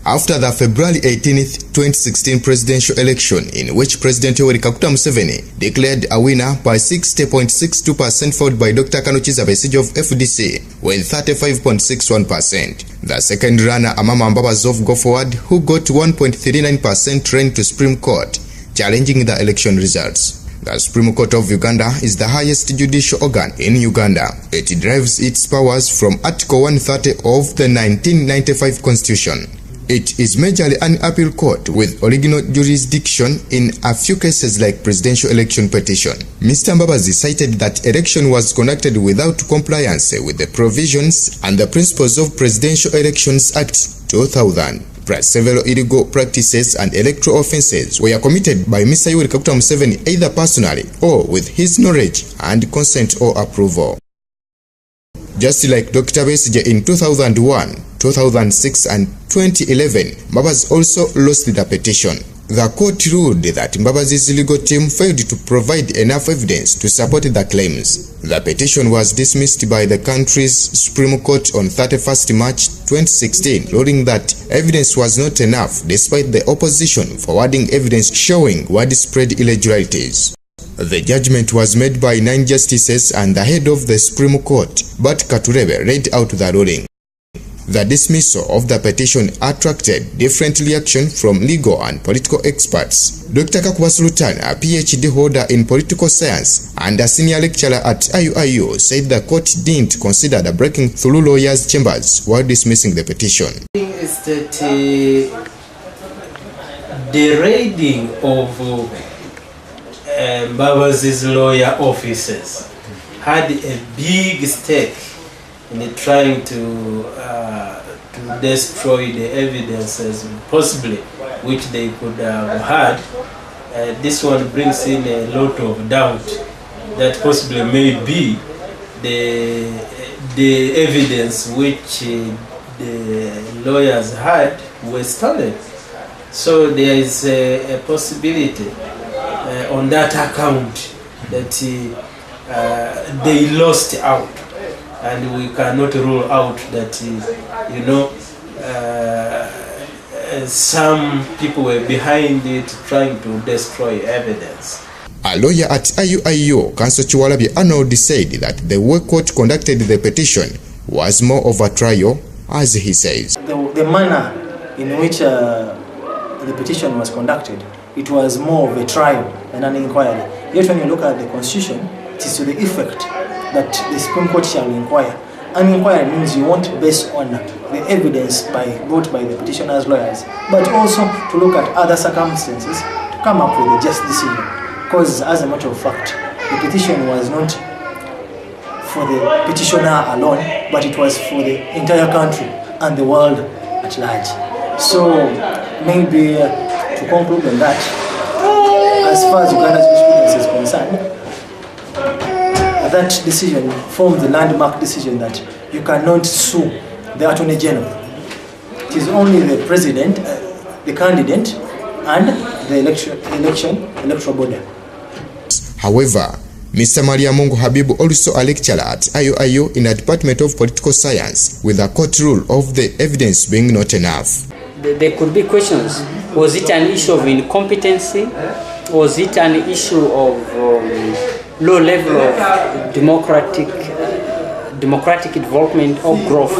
after the February 18, 2016 presidential election, in which President Yoweri Kaguta Museveni declared a winner by 60.62%, followed by Dr. Kanuchiza Besigye of FDC with 35.61%. The second runner, Amama Mbabazi of Go Forward, who got 1.39%, ran to Supreme Court, challenging the election results. The Supreme Court of Uganda is the highest judicial organ in Uganda. It derives its powers from Article 130 of the 1995 Constitution. It is majorly an appeal court with original jurisdiction in a few cases like presidential election petition. Mr. Mbabazi cited that election was conducted without compliance with the provisions and the principles of Presidential Elections Act 2000. Plus, several illegal practices and electoral offences were committed by Mr. Yoweri Kaguta Museveni either personally or with his knowledge and consent or approval. Just like Dr. Besigye in 2001, 2006 and 2011, Mbabazi also lost the petition. The court ruled that Mbabazi's legal team failed to provide enough evidence to support the claims. The petition was dismissed by the country's Supreme Court on 31st March 2016, ruling that evidence was not enough despite the opposition forwarding evidence showing widespread irregularities. The judgment was made by 9 justices and the head of the Supreme Court, Bat Katurebe, read out the ruling. The dismissal of the petition attracted different reaction from legal and political experts. Dr. Kakuba Sultan, a PhD holder in political science and a senior lecturer at IUIU, said the court didn't consider the breaking through lawyers' chambers while dismissing the petition. Is that the raiding of Mbabazi's lawyer offices had a big stake in trying to destroy the evidences possibly which they could have had. This one brings in a lot of doubt that possibly may be the evidence which the lawyers had was stolen. So there is a possibility on that account that they lost out. And we cannot rule out that, some people were behind it trying to destroy evidence. A lawyer at IUIU, Counsel Chiwalabi Arnold, said that the way court conducted the petition was more of a trial, as he says. The manner in which the petition was conducted, it was more of a trial than an inquiry. Yet when you look at the Constitution, it is to the effect that the Supreme Court shall inquire. An inquiry means you want based on the evidence brought by the petitioner's lawyers, but also to look at other circumstances to come up with a just decision. Because as a matter of fact, the petition was not for the petitioner alone, but it was for the entire country and the world at large. So maybe to conclude on that, as far as Uganda's jurisprudence is concerned, that decision formed the landmark decision that you cannot sue the Attorney General. It is only the president, the candidate, and the electoral body. However, Mr. Maria Mungu Habibu, also a lecturer at IUIU in the Department of Political Science, with a court rule of the evidence being not enough. There could be questions. Was it an issue of incompetency? Was it an issue of low level of democratic development or growth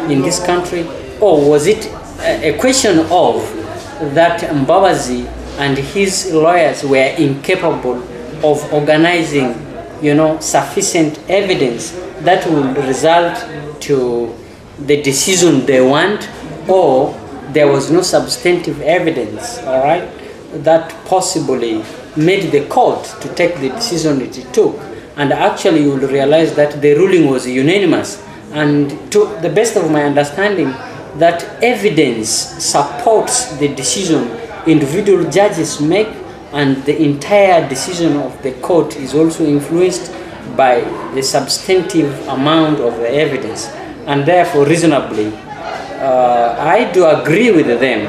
in this country? Or was it a question of that Mbabazi and his lawyers were incapable of organizing, sufficient evidence that will result to the decision they want, or there was no substantive evidence, all right, that possibly made the court to take the decision it took. And actually you will realize that the ruling was unanimous. And to the best of my understanding, that evidence supports the decision individual judges make, and the entire decision of the court is also influenced by the substantive amount of the evidence. And therefore, reasonably, I do agree with them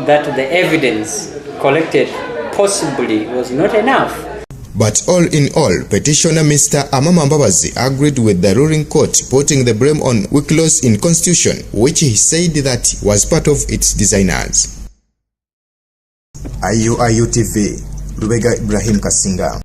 that the evidence collected possibly was not enough. But all in all, petitioner Mr. Amama Mbabazi agreed with the ruling court, putting the blame on weak laws in constitution, which he said that was part of its designers. IUTV, Lubega Ibrahim Kasinga.